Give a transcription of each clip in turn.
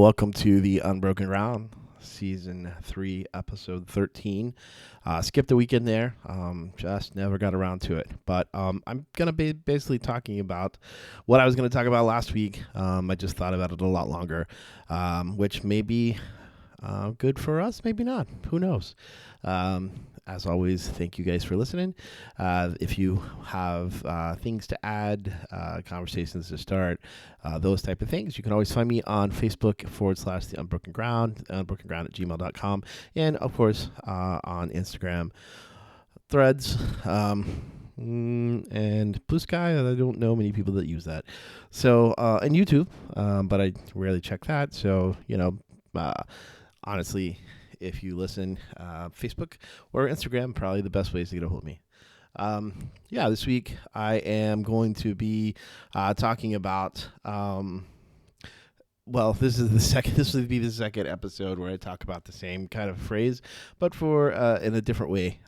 Welcome to the Unbroken Round, Season 3, Episode 13. Skipped a week in there, just never got around to it. But I'm going to be basically talking about what I was going to talk about last week. I just thought about it a lot longer, which may be good for us, maybe not. Who knows? As always, thank you guys for listening. If you have things to add, conversations to start, those type of things, you can always find me on Facebook /The Unbroken Ground, unbrokenground@gmail.com, and of course on Instagram, Threads, and Blue Sky. I don't know many people that use that. So, and YouTube, but I rarely check that. So, honestly, if you listen, Facebook or Instagram, probably the best ways to get a hold of me. This week I am going to be talking about, this will be the second episode where I talk about the same kind of phrase, but for in a different way.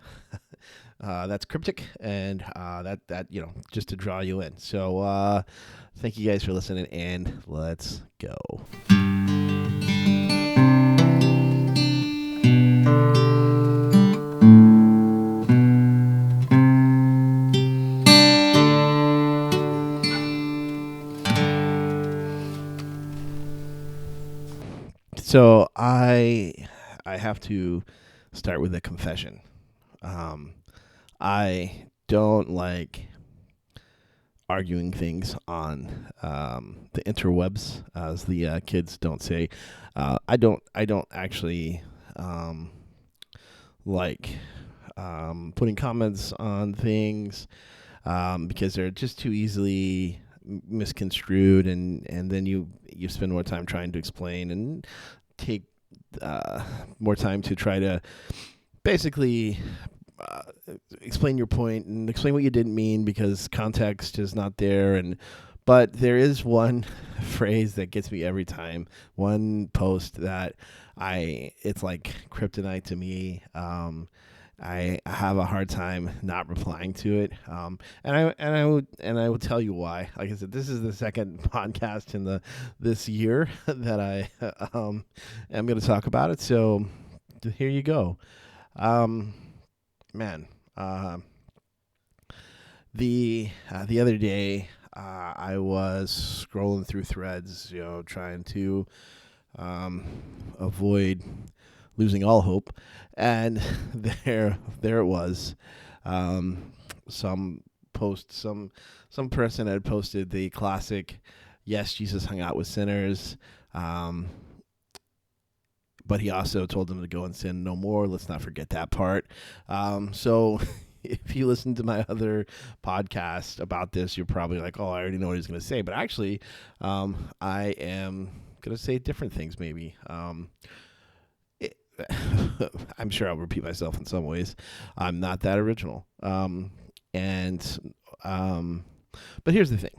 That's cryptic, and that just to draw you in. So thank you guys for listening, and let's go. So I have to start with a confession. I don't like arguing things on the interwebs, as the kids don't say. I don't actually like putting comments on things because they're just too easily misconstrued, and then you spend more time trying to explain and take more time to try to basically explain your point and explain what you didn't mean because context is not there. But there is one phrase that gets me every time, one post that it's like kryptonite to me. I have a hard time not replying to it, and I will tell you why. Like I said, this is the second podcast in this year that I am going to talk about it. So here you go, the other day I was scrolling through Threads, trying to avoid losing all hope, and there it was. Some person had posted the classic, "Yes, Jesus hung out with sinners, but he also told them to go and sin no more. Let's not forget that part." So if you listen to my other podcast about this, you're probably like, "Oh, I already know what he's going to say." But actually, I am going to say different things maybe. I'm sure I'll repeat myself in some ways. I'm not that original. But here's the thing.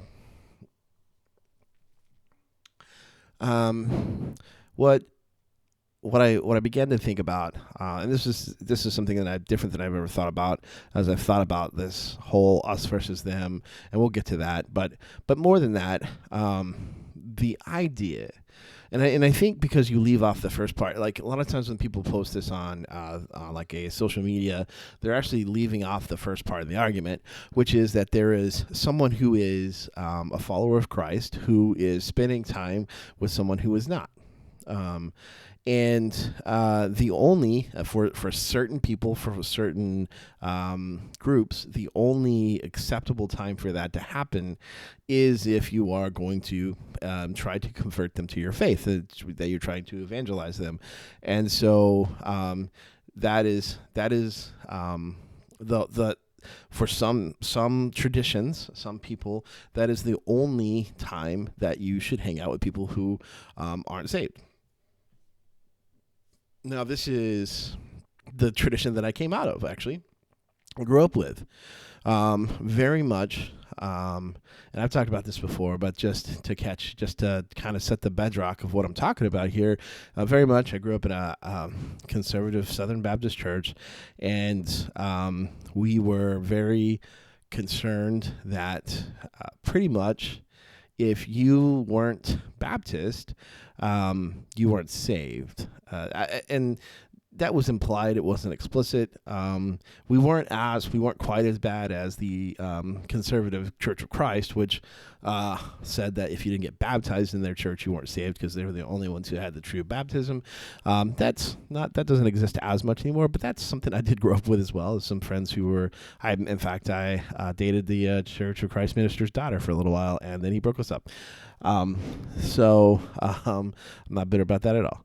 What I began to think about, and this is something that different than I've ever thought about, as I've thought about this whole us versus them, and we'll get to that. But more than that, the idea. And I think because you leave off the first part, like a lot of times when people post this on like a social media, they're actually leaving off the first part of the argument, which is that there is someone who is a follower of Christ who is spending time with someone who is not. And the only, for certain people, for certain groups, the only acceptable time for that to happen is if you are going to try to convert them to your faith, that you're trying to evangelize them. And so that is the for some traditions, some people, that is the only time that you should hang out with people who aren't saved. Now, this is the tradition that I came out of, actually. I grew up with. Very much, and I've talked about this before, but just to kind of set the bedrock of what I'm talking about here, very much I grew up in a conservative Southern Baptist church, and we were very concerned that pretty much if you weren't Baptist, you weren't saved. And that was implied. It wasn't explicit. We weren't quite as bad as the conservative Church of Christ, which said that if you didn't get baptized in their church, you weren't saved because they were the only ones who had the true baptism. That doesn't exist as much anymore, but that's something I did grow up with as well. As some friends who were, I dated the Church of Christ minister's daughter for a little while, and then he broke us up. I'm not bitter about that at all.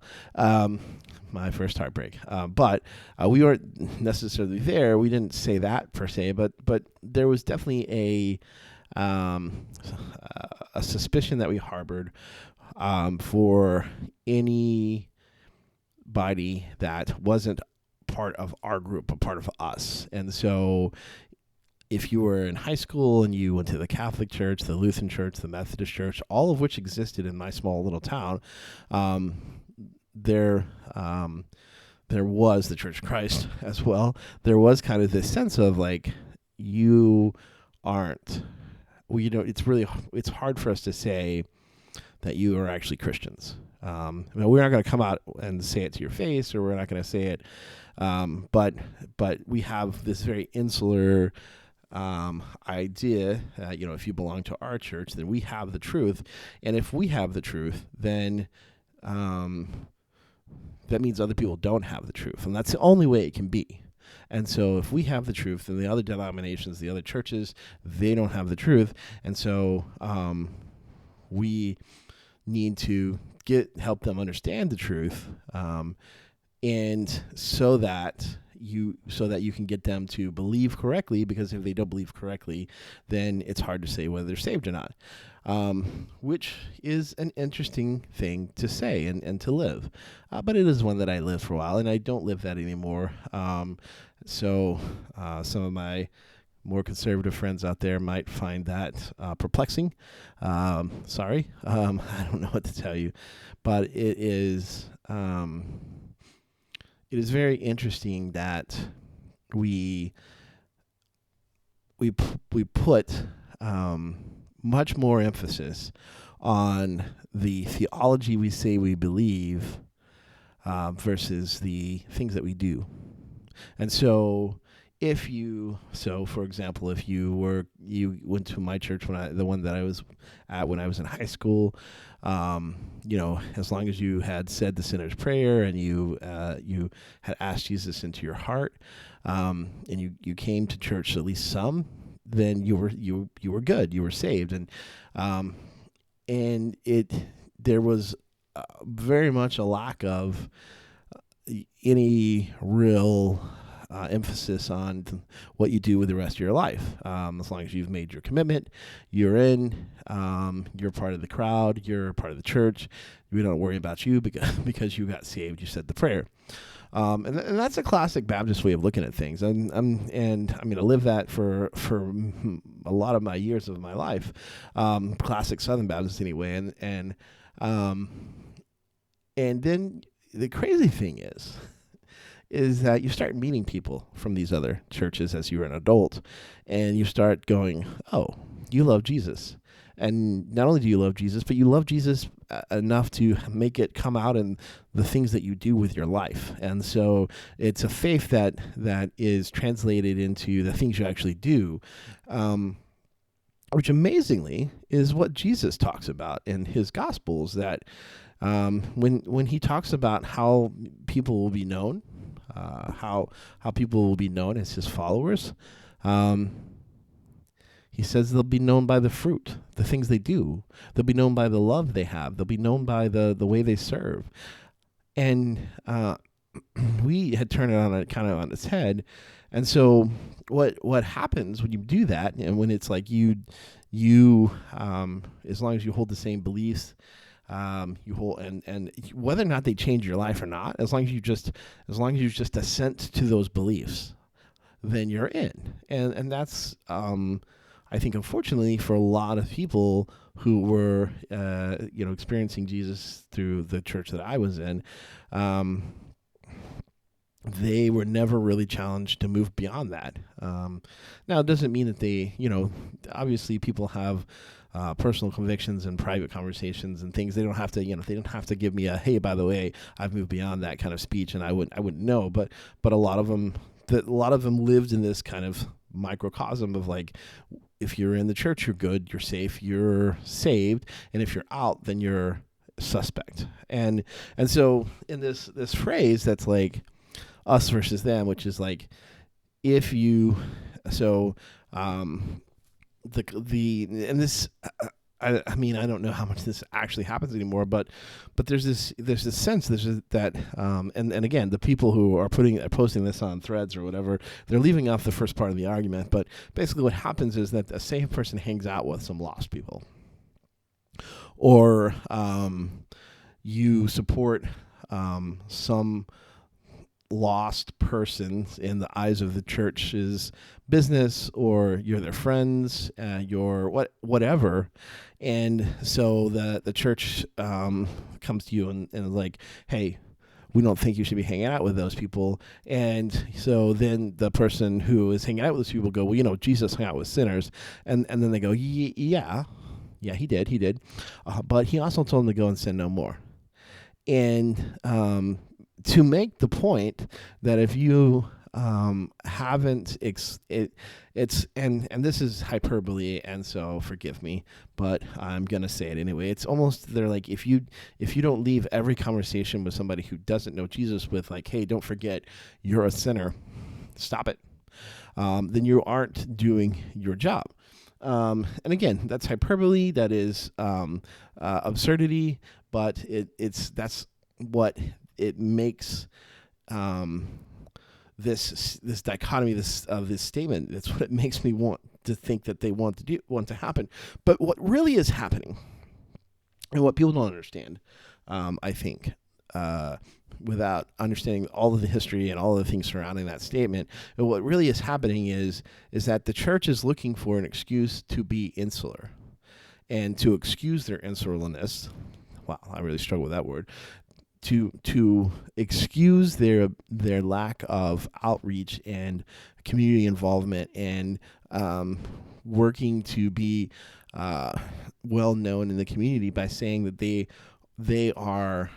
My first heartbreak. But we weren't necessarily there. We didn't say that per se, but there was definitely a suspicion that we harbored for anybody that wasn't part of our group, a part of us. And so if you were in high school and you went to the Catholic Church, the Lutheran Church, the Methodist Church, all of which existed in my small little town, there was the Church of Christ as well. There was kind of this sense of like, you aren't, well, it's hard for us to say that you are actually Christians. We're not going to come out and say it to your face, or we're not going to say it. But we have this very insular idea, if you belong to our church, then we have the truth. And if we have the truth, then that means other people don't have the truth. And that's the only way it can be. And so if we have the truth, then the other denominations, the other churches, they don't have the truth. And so we need to help them understand the truth, and so that you can get them to believe correctly, because if they don't believe correctly, then it's hard to say whether they're saved or not, which is an interesting thing to say and to live. But it is one that I lived for a while, and I don't live that anymore. So some of my more conservative friends out there might find that perplexing. Sorry. I don't know what to tell you, but it is very interesting that we put much more emphasis on the theology we say we believe versus the things that we do. And so for example, if you went to my church the one that I was at when I was in high school, as long as you had said the sinner's prayer and you had asked Jesus into your heart, and you came to church at least some, then you were good, you were saved, and there was very much a lack of any real emphasis on what you do with the rest of your life. As long as you've made your commitment, you're in, you're part of the crowd, you're part of the church. We don't worry about you because you got saved, you said the prayer. And that's a classic Baptist way of looking at things. And I mean, I lived that for a lot of my years of my life. Classic Southern Baptist anyway. And then the crazy thing is that you start meeting people from these other churches as you're an adult, and you start going, oh, you love Jesus. And not only do you love Jesus, but you love Jesus enough to make it come out in the things that you do with your life. And so it's a faith that is translated into the things you actually do, which amazingly is what Jesus talks about in his Gospels, that when he talks about how people will be known, how people will be known as his followers, he says they'll be known by the fruit, the things they do. They'll be known by the love they have. They'll be known by the way they serve. And we had turned it kind of on its head. And so what happens when you do that, and when it's like you as long as you hold the same beliefs, you hold, and whether or not they change your life or not, as long as you just assent to those beliefs, then you're in. And that's I think, unfortunately, for a lot of people who were experiencing Jesus through the church that I was in, they were never really challenged to move beyond that. Now, it doesn't mean that they, obviously people have personal convictions and private conversations and things. They don't have to, they don't have to give me a, hey, by the way, I've moved beyond that kind of speech, and I wouldn't know. But a lot of them, lived in this kind of microcosm of like, if you're in the church, you're good, you're safe, you're saved, and if you're out, then you're suspect. And so in this phrase that's like us versus them, which is like, if you, so the and this, I mean, I don't know how much this actually happens anymore, but there's this sense, that and again, the people who are posting this on threads or whatever, they're leaving off the first part of the argument. But basically what happens is that a saved person hangs out with some lost people, or you support some lost persons in the eyes of the church's business, or you're their friends, you're whatever. And so the church comes to you and is like, hey, we don't think you should be hanging out with those people. And so then the person who is hanging out with those people go, well, Jesus hung out with sinners. And then they go, yeah, he did. But he also told them to go and sin no more. And to make the point that if you haven't it's and this is hyperbole, and so forgive me, but I'm gonna say it anyway. It's almost, they're like, if you don't leave every conversation with somebody who doesn't know Jesus with like, hey, don't forget you're a sinner, stop it, then you aren't doing your job. And again, that's hyperbole, that is absurdity, but that's what it makes this dichotomy, this statement. That's what it makes me want to think that they want to happen. But what really is happening, and what people don't understand, I think, without understanding all of the history and all of the things surrounding that statement, and what really is happening is that the church is looking for an excuse to be insular, and to excuse their insularness. Wow, I really struggle with that word. To excuse their lack of outreach and community involvement, and working to be well known in the community by saying that they are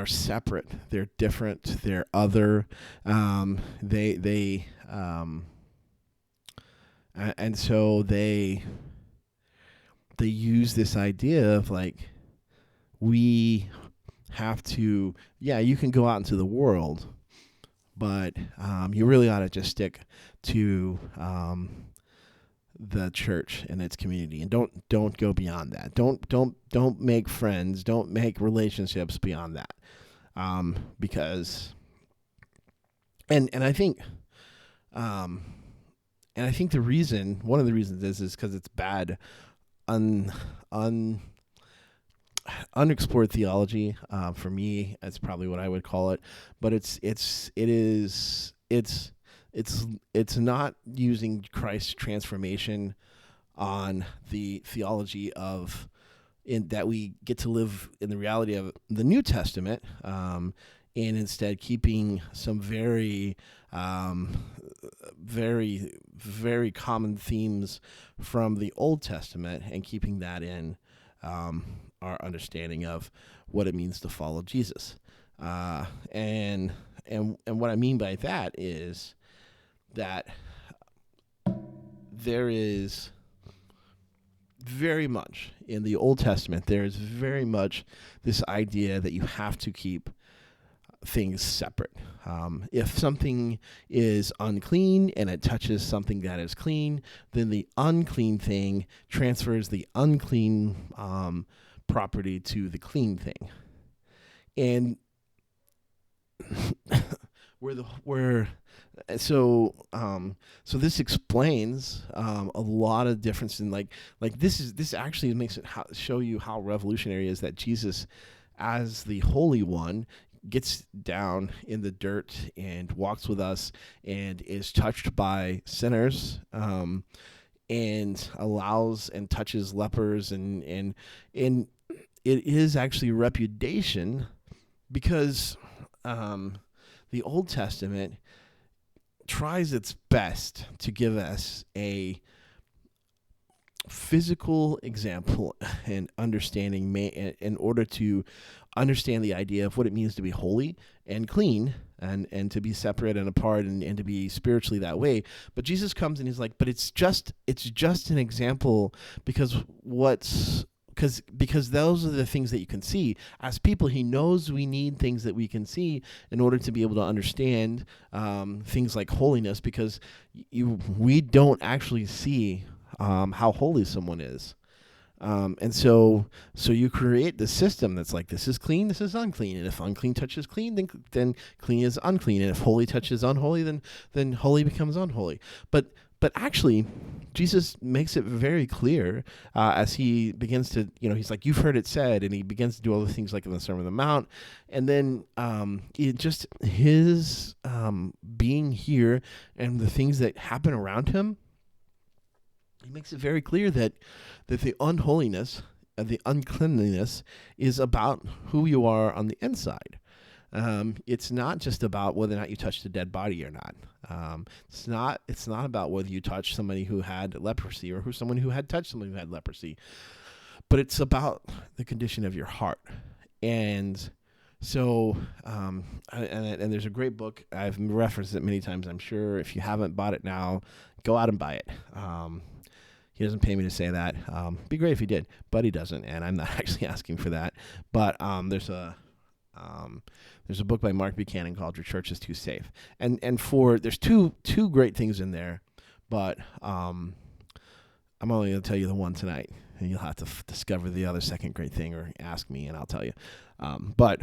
separate, they're different, they're other, and so they use this idea of like, we have to, you can go out into the world, but you really ought to just stick to the church and its community, and don't go beyond that. Don't make friends, don't make relationships beyond that, because, and I think, one of the reasons is because it's bad, unexplored theology. For me, that's probably what I would call it. But it's not using Christ's transformation on the theology of that we get to live in the reality of the New Testament, and instead keeping some very very, very common themes from the Old Testament, and keeping that in our understanding of what it means to follow Jesus. And what I mean by that is that there is very much in the Old Testament, there is very much this idea that you have to keep things separate. If something is unclean and it touches something that is clean, then the unclean thing transfers the unclean property to the clean thing. And so this explains a lot of difference in like this actually makes it show you how revolutionary it is that Jesus, as the Holy One, gets down in the dirt and walks with us and is touched by sinners, and allows and touches lepers, and it is actually repudiation, because the Old Testament tries its best to give us a physical example and understanding in order to understand the idea of what it means to be holy and clean and to be separate and apart and to be spiritually that way. But Jesus comes and he's like, but it's just an example because because those are the things that you can see. As people, he knows we need things that we can see in order to be able to understand things like holiness, because we don't actually see how holy someone is. And so you create this system that's like, this is clean, this is unclean, and if unclean touches clean, then clean is unclean, and if holy touches unholy, then holy becomes unholy. But actually, Jesus makes it very clear as he begins to, he's like, you've heard it said, and he begins to do all the things like in the Sermon on the Mount, and then his being here and the things that happen around him, he makes it very clear that the unholiness, the uncleanliness is about who you are on the inside. It's not just about whether or not you touched a dead body or not. It's not about whether you touched somebody who had leprosy or someone who had touched somebody who had leprosy, but it's about the condition of your heart. And so, and there's a great book. I've referenced it many times. I'm sure if you haven't bought it now, go out and buy it. He doesn't pay me to say that. Be great if he did, but he doesn't, and I'm not actually asking for that. But there's a book by Mark Buchanan called "Your Church Is Too Safe," and there's two great things in there, but I'm only going to tell you the one tonight, and you'll have to discover the other second great thing, or ask me, and I'll tell you. But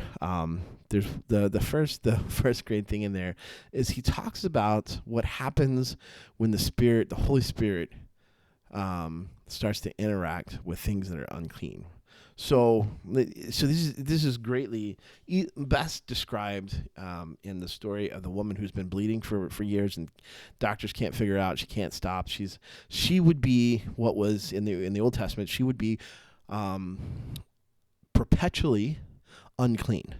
there's the first great thing in there is he talks about what happens when the Holy Spirit, starts to interact with things that are unclean. So this is greatly best described in the story of the woman who's been bleeding for years, and doctors can't figure out. She can't stop. She would be what was in the Old Testament. She would be perpetually unclean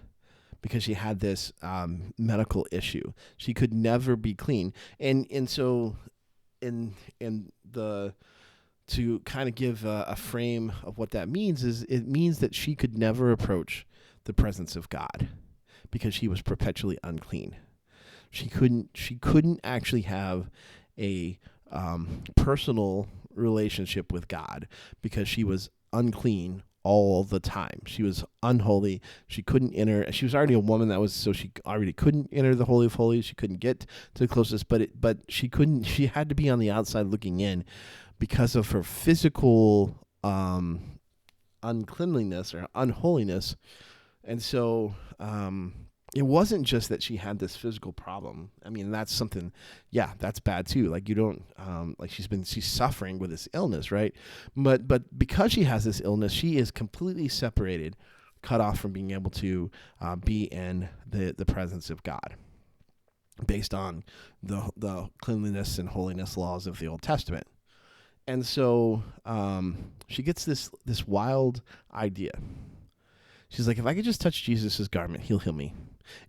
because she had this medical issue. She could never be clean, and so in the to kind of give a frame of what that means is it means that she could never approach the presence of God because she was perpetually unclean. She couldn't actually have a personal relationship with God because she was unclean all the time. She was unholy. She couldn't enter. She was already a woman so she already couldn't enter the Holy of Holies. She couldn't get to the closest, but she couldn't. She had to be on the outside looking in, because of her physical uncleanliness or unholiness. And so it wasn't just that she had this physical problem. I mean, that's something, that's bad too. Like, you don't, she's suffering with this illness, right? But because she has this illness, she is completely separated, cut off from being able to be in the presence of God, based on the cleanliness and holiness laws of the Old Testament. And so she gets this wild idea. She's like, if I could just touch Jesus' garment, he'll heal me.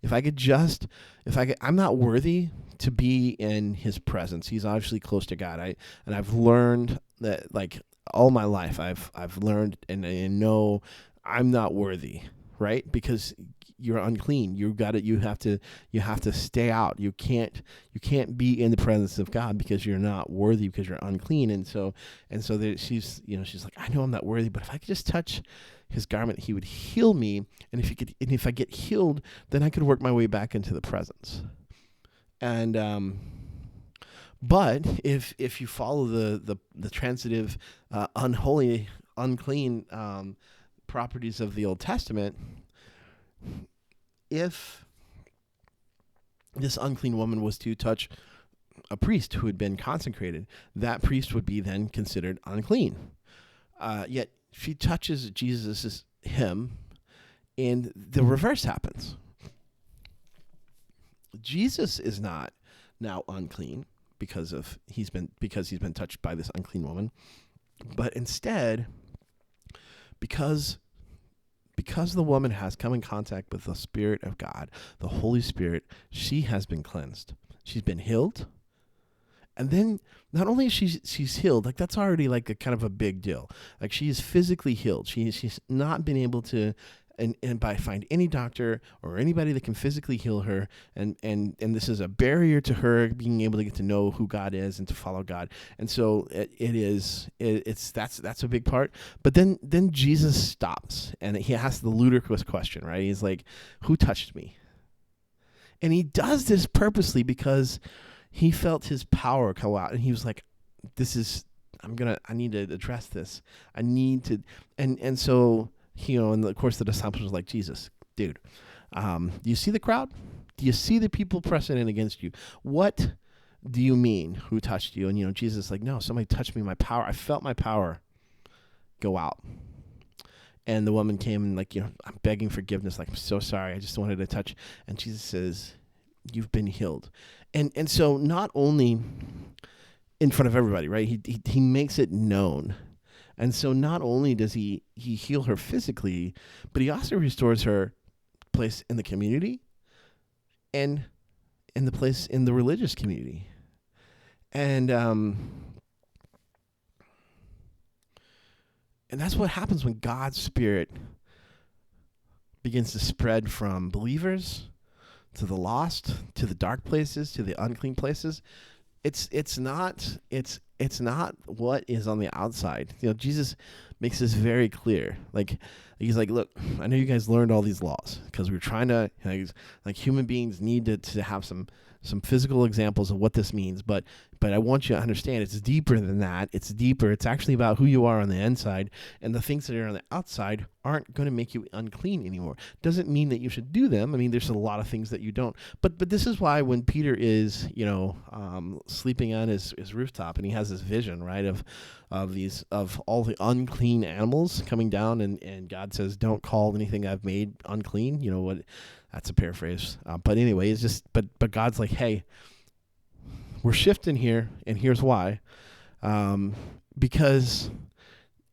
I'm not worthy to be in his presence. He's obviously close to God. I've learned that, like, all my life, I've learned and I know I'm not worthy, right? Because you're unclean. You have to stay out. You can't be in the presence of God because you're not worthy, because you're unclean. And so she's like, I know I'm not worthy, but if I could just touch his garment, he would heal me. And if I get healed, then I could work my way back into the presence. And but if you follow the transitive, unholy, unclean properties of the Old Testament, if this unclean woman was to touch a priest who had been consecrated, that priest would be then considered unclean. Yet she touches Jesus' hem, and the reverse happens. Jesus is not now unclean because he's been touched by this unclean woman, but instead, because because the woman has come in contact with the Spirit of God, the Holy Spirit, she has been cleansed. She's been healed. And then not only is she's healed, like that's already like a kind of a big deal. Like she is physically healed. She's not been able to and by find any doctor or anybody that can physically heal her, and this is a barrier to her being able to get to know who God is and to follow God. And so that's a big part. But then Jesus stops and he asks the ludicrous question, right? He's like, "Who touched me?" And he does this purposely because he felt his power come out, and he was like, I need to address this. I need to, and so, and of course the disciples was like, Jesus, dude, do you see the crowd? Do you see the people pressing in against you? What do you mean? Who touched you? And, Jesus is like, no, somebody touched me. My power, I felt my power go out. And the woman came and like, I'm begging forgiveness. Like, I'm so sorry. I just wanted to touch. And Jesus says, you've been healed. And so not only in front of everybody, right? He makes it known. And so not only does he heal her physically, but he also restores her place in the community and in the place in the religious community. And that's what happens when God's Spirit begins to spread from believers to the lost, to the dark places, to the unclean places. It's not what is on the outside. Jesus makes this very clear. Like, he's like, look, I know you guys learned all these laws because we're trying to, like human beings need to have some physical examples of what this means. But I want you to understand it's deeper than that. It's deeper. It's actually about who you are on the inside, and the things that are on the outside aren't going to make you unclean anymore. Doesn't mean that you should do them. I mean, there's a lot of things that you don't. But this is why when Peter is, sleeping on his rooftop and he has this vision, right, of all the unclean animals coming down, and God says, don't call anything I've made unclean. You know what? That's a paraphrase. But anyway, it's just, but God's like, hey, we're shifting here, and here's why. Because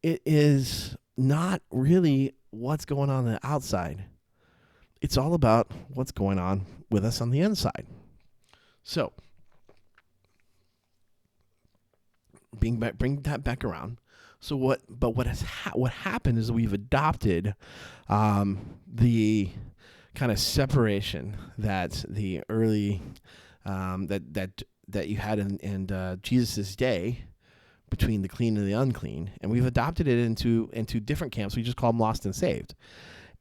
it is not really what's going on the outside. It's all about what's going on with us on the inside. So, bring that back around. So what happened is we've adopted the kind of separation that the early that you had in Jesus's day between the clean and the unclean, and we've adopted it into different camps. We just call them lost and saved.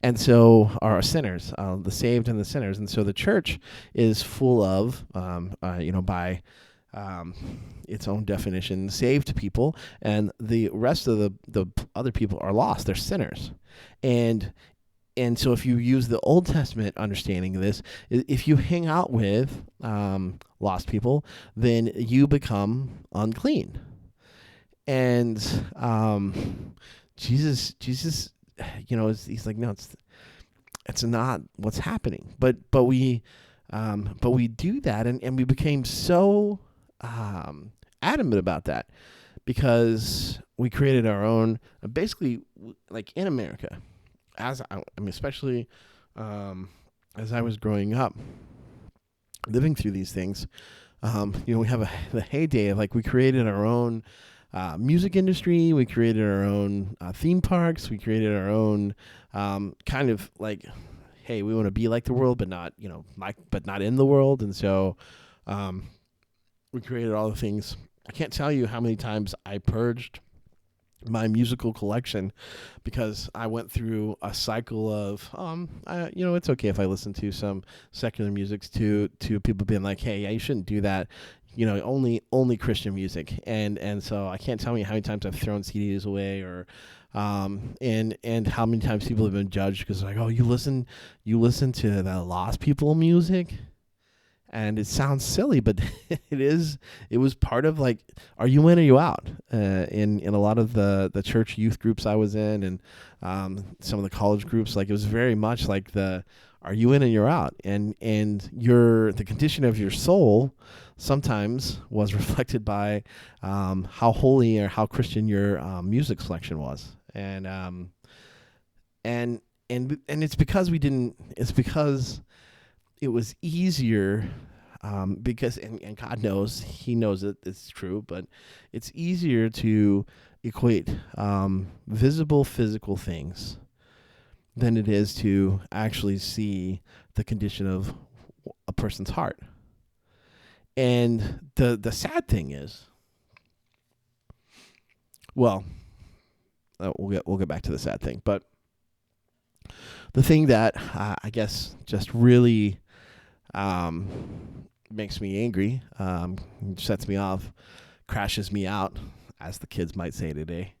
And so are sinners, the saved and the sinners. And so the church is full of, by its own definition, saved people, and the rest of the other people are lost. They're sinners. And so if you use the Old Testament understanding of this, if you hang out with lost people, then you become unclean. And Jesus, he's like, no, it's not what's happening. But we do that, and we became so adamant about that because we created our own, basically, like in America. Especially as I was growing up, living through these things, we have the heyday of, like, we created our own music industry, we created our own theme parks, we created our own kind of like, hey, we want to be like the world, but not, but not in the world. And so we created all the things. I can't tell you how many times I purged my musical collection because I went through a cycle of it's okay if I listen to some secular music, to people being like, hey, yeah, you shouldn't do that, only Christian music, and so I can't tell you how many times I've thrown CDs away, or and how many times people have been judged because, like, oh, you listen to the lost people music. And it sounds silly, but it was part of, like, are you in or you out? In a lot of the church youth groups I was in, and some of the college groups, like, it was very much like are you in or you're out? And the condition of your soul sometimes was reflected by how holy or how Christian your music selection was. And and it's because we didn't. It's because it was easier. Because and God knows, He knows it. It's true, but it's easier to equate visible physical things than it is to actually see the condition of a person's heart. And the sad thing is, well, we'll get back to the sad thing, but the thing that I guess just really makes me angry, sets me off, crashes me out, as the kids might say today,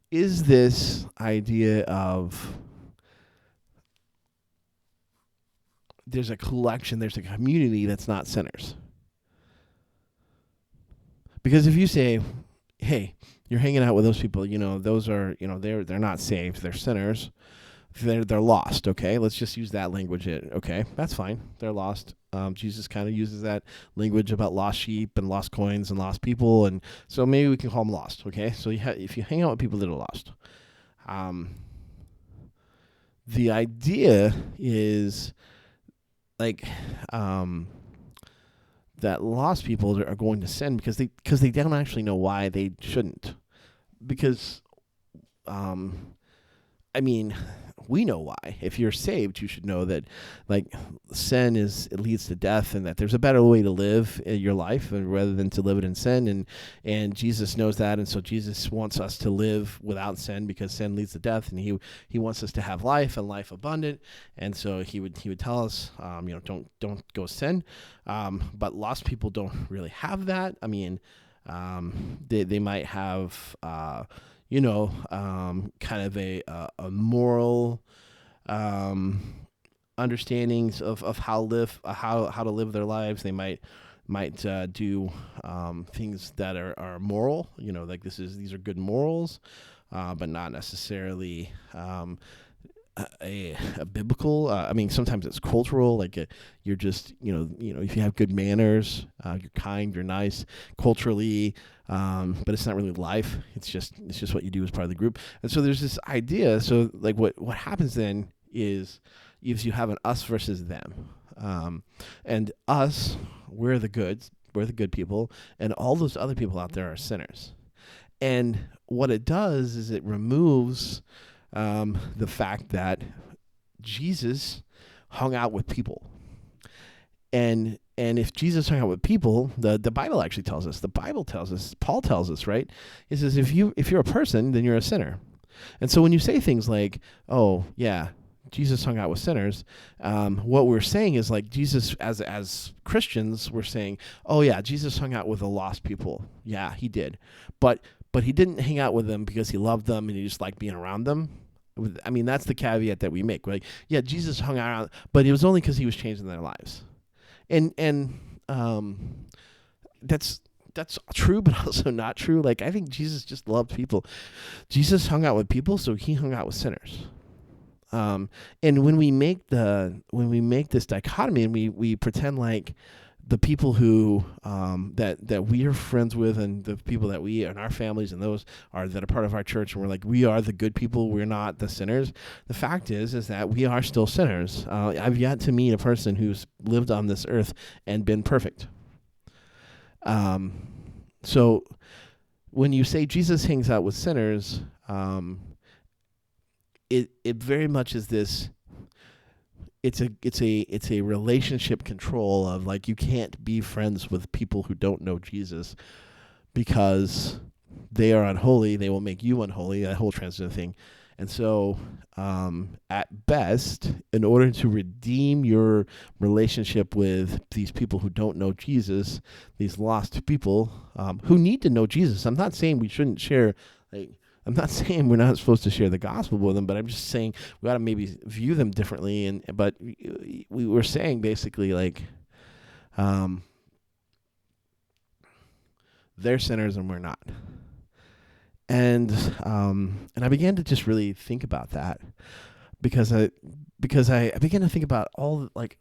is this idea of there's a collection, there's a community that's not sinners. Because if you say, hey, you're hanging out with those people, those are, they're not saved, they're sinners, they're lost, okay? Let's just use that language, okay? That's fine, they're lost. Jesus kind of uses that language about lost sheep and lost coins and lost people, and so maybe we can call them lost, okay? So if you hang out with people that are lost, the idea is like that lost people are going to sin because they don't actually know why they shouldn't. Because, we know why. If you're saved, you should know that, like, sin it leads to death, and that there's a better way to live your life rather than to live it in sin. And Jesus knows that, and so Jesus wants us to live without sin because sin leads to death, and he wants us to have life and life abundant. And so he would tell us, don't go sin. But lost people don't really have that. They might have kind of a moral understandings of how to live their lives. They might do things that are moral. Like these are good morals, but not necessarily a biblical. Sometimes it's cultural. Like you're just if you have good manners, you're kind, you're nice culturally. But it's not really life. It's just what you do as part of the group. And so there's this idea. So like what happens then is you have an us versus them. And us, we're the good people, and all those other people out there are sinners. And what it does is it removes the fact that Jesus hung out with people. And if Jesus hung out with people, the Bible actually tells us. The Bible tells us. Paul tells us, right? He says if you're a person, then you're a sinner. And so when you say things like, "Oh yeah, Jesus hung out with sinners," what we're saying is like Jesus, as Christians, we're saying, "Oh yeah, Jesus hung out with the lost people. Yeah, he did, but he didn't hang out with them because he loved them and he just liked being around them." That's the caveat that we make. We're like, yeah, Jesus hung out, but it was only because he was changing their lives. And that's true, but also not true. Like, I think Jesus just loved people. Jesus hung out with people, so he hung out with sinners. And when we make this dichotomy and we pretend like the people who that we are friends with and the people that we and our families and those that are part of our church, and we're like, we are the good people, we're not the sinners. The fact is that we are still sinners. I've yet to meet a person who's lived on this earth and been perfect. So when you say Jesus hangs out with sinners, it very much is this. It's a relationship control of like, you can't be friends with people who don't know Jesus because they are unholy. They will make you unholy, that whole transgender thing. And so at best, in order to redeem your relationship with these people who don't know Jesus, these lost people who need to know Jesus, I'm not saying we shouldn't share, I'm not saying we're not supposed to share the gospel with them, but I'm just saying we ought to maybe view them differently. But we were saying basically like, they're sinners and we're not. And I began to just really think about that because I began to think about all, like,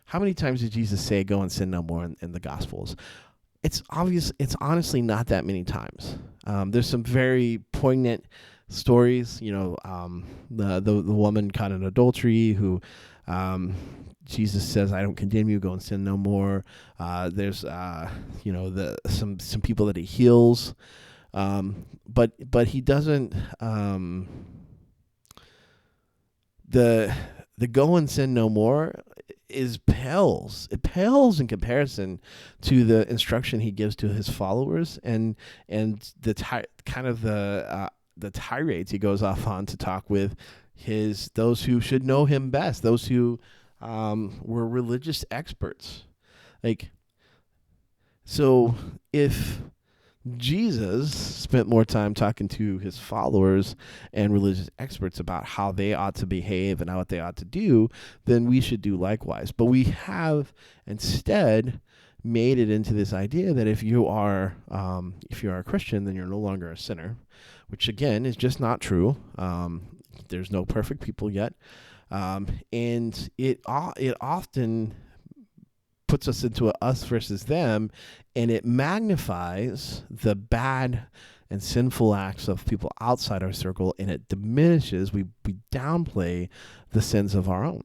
how many times did Jesus say, "Go and sin no more" in the Gospels? It's honestly not that many times. There's some very poignant stories. The woman caught in adultery who. Jesus says, "I don't condemn you. Go and sin no more." There's, the some people that he heals, but he doesn't. The go and sin no more pales in comparison to the instruction he gives to his followers, and the the tirades he goes off on to talk with those who should know him best, those who were religious experts. So if Jesus spent more time talking to his followers and religious experts about how they ought to behave and what they ought to do, then we should do likewise. But we have instead made it into this idea that if you are a Christian, then you're no longer a sinner, which again is just not true. There's no perfect people yet, and it often puts us into a us versus them, and it magnifies the bad and sinful acts of people outside our circle, and it diminishes, we downplay the sins of our own.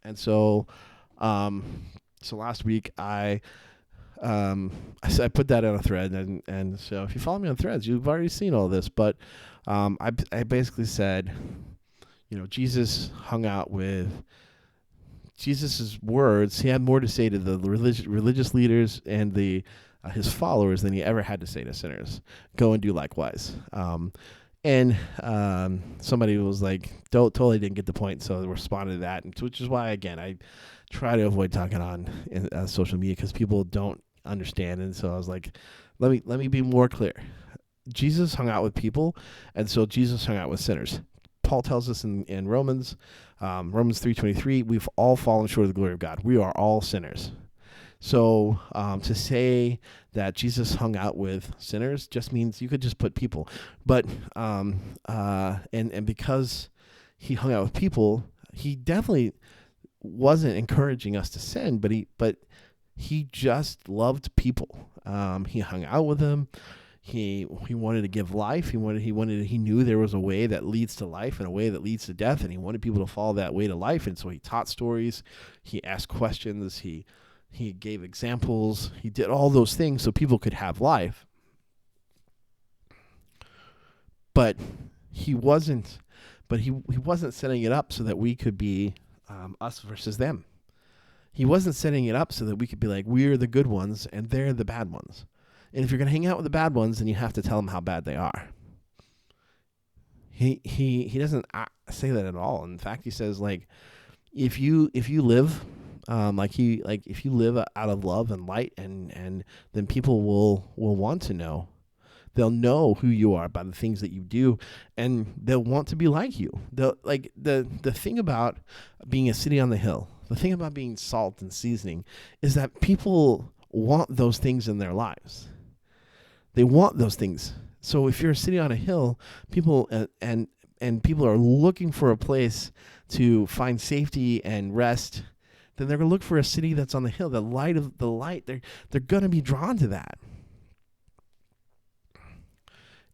And so last week I put that in a thread, and so if you follow me on threads, you've already seen all this, but I basically said, Jesus hung out with Jesus' words. He had more to say to the religious leaders and his followers than he ever had to say to sinners. Go and do likewise. And somebody was like, totally didn't get the point, so they responded to that, which is why, again, I try to avoid talking on social media because people don't understand. And so I was like, let me be more clear. Jesus hung out with people, and so Jesus hung out with sinners. Paul tells us in Romans 3:23, we've all fallen short of the glory of God. We are all sinners. So to say that Jesus hung out with sinners just means you could just put people. But and because he hung out with people, he definitely wasn't encouraging us to sin, but he just loved people. He hung out with them. He wanted to give life. He knew there was a way that leads to life and a way that leads to death, and he wanted people to follow that way to life. And so he taught stories, he asked questions, he gave examples, he did all those things so people could have life. But he wasn't setting it up so that we could be us versus them. He wasn't setting it up so that we could be like, we're the good ones and they're the bad ones. And if you're going to hang out with the bad ones, then you have to tell them how bad they are. He doesn't say that at all. In fact, he says, like, if you live if you live out of love and light, and then people will want to know. They'll know who you are by the things that you do, and they'll want to be like you. The thing about being a city on the hill, the thing about being salt and seasoning, is that people want those things in their lives. They want those things. So if you're a city on a hill, people and people are looking for a place to find safety and rest, then they're going to look for a city that's on the hill. The light, they're going to be drawn to that.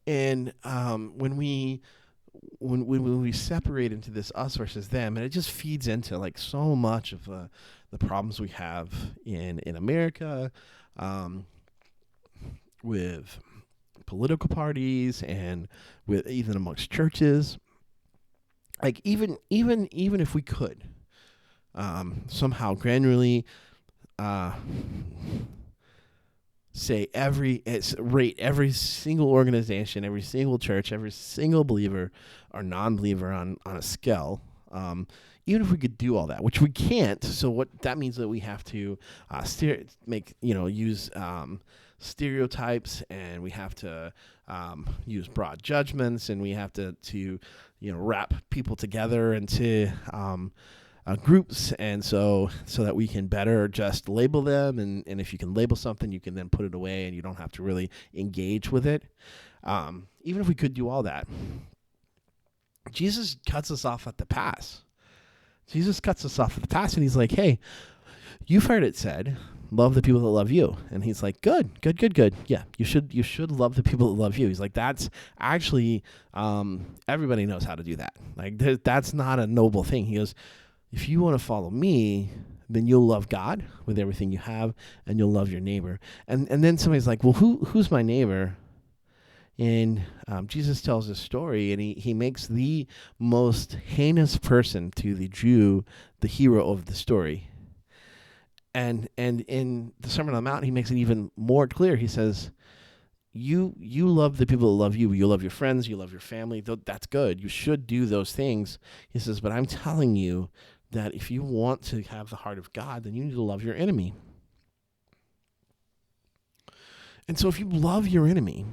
And when we separate into this us versus them, and it just feeds into like so much of the problems we have in America, with political parties and with even amongst churches. Like even if we could somehow granularly rate every single organization, every single church, every single believer or non-believer on a scale, even if we could do all that, which we can't. So what that means that we have to use stereotypes, and we have to use broad judgments, and we have to wrap people together into groups, and so that we can better just label them, and if you can label something, you can then put it away, and you don't have to really engage with it. Even if we could do all that, Jesus cuts us off at the pass. Jesus cuts us off at the pass, and he's like, hey, you've heard it said, love the people that love you. And he's like, good, good, good, good. Yeah, you should love the people that love you. He's like, that's actually, everybody knows how to do that. Like, that's not a noble thing. He goes, if you want to follow me, then you'll love God with everything you have, and you'll love your neighbor. And then somebody's like, well, who's my neighbor? And Jesus tells this story, and he makes the most heinous person to the Jew the hero of the story. And in the Sermon on the Mount, he makes it even more clear. He says, you love the people that love you. You love your friends. You love your family. That's good. You should do those things. He says, but I'm telling you that if you want to have the heart of God, then you need to love your enemy. And so if you love your enemy,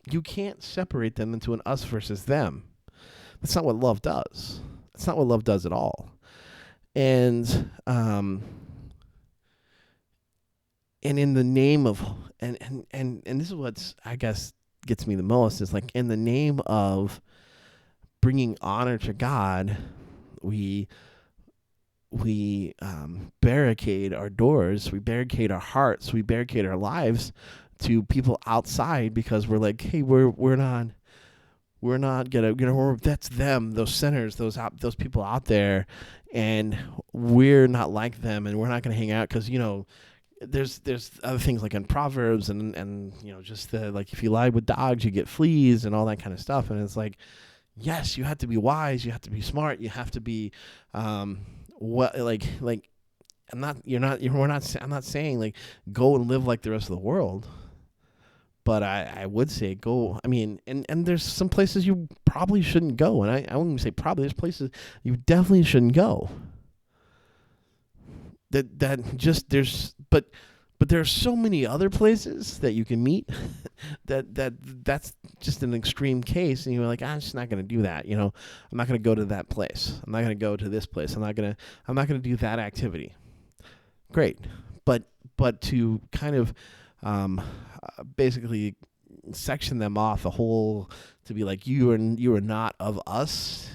you can't separate them into an us versus them. That's not what love does. That's not what love does at all. And in the name of and this is what's, I guess, gets me the most, is like, in the name of bringing honor to God, we barricade our doors, we barricade our hearts, we barricade our lives to people outside, because we're like, hey, we're not gonna that's them, those sinners, those people out there, and we're not like them, and we're not gonna hang out, because there's other things like in Proverbs and just the, like, if you lie with dogs you get fleas and all that kind of stuff. And it's like, yes, you have to be wise, you have to be smart, you have to be I'm not saying like go and live like the rest of the world. But I would say go. I mean, and there's some places you probably shouldn't go. And I wouldn't even say probably. There's places you definitely shouldn't go. But there are so many other places that you can meet that's just an extreme case. And you're like, I'm just not going to do that. I'm not going to go to that place. I'm not going to go to this place. I'm not going to do that activity. Great. But to kind of basically section them off to be like, you are not of us,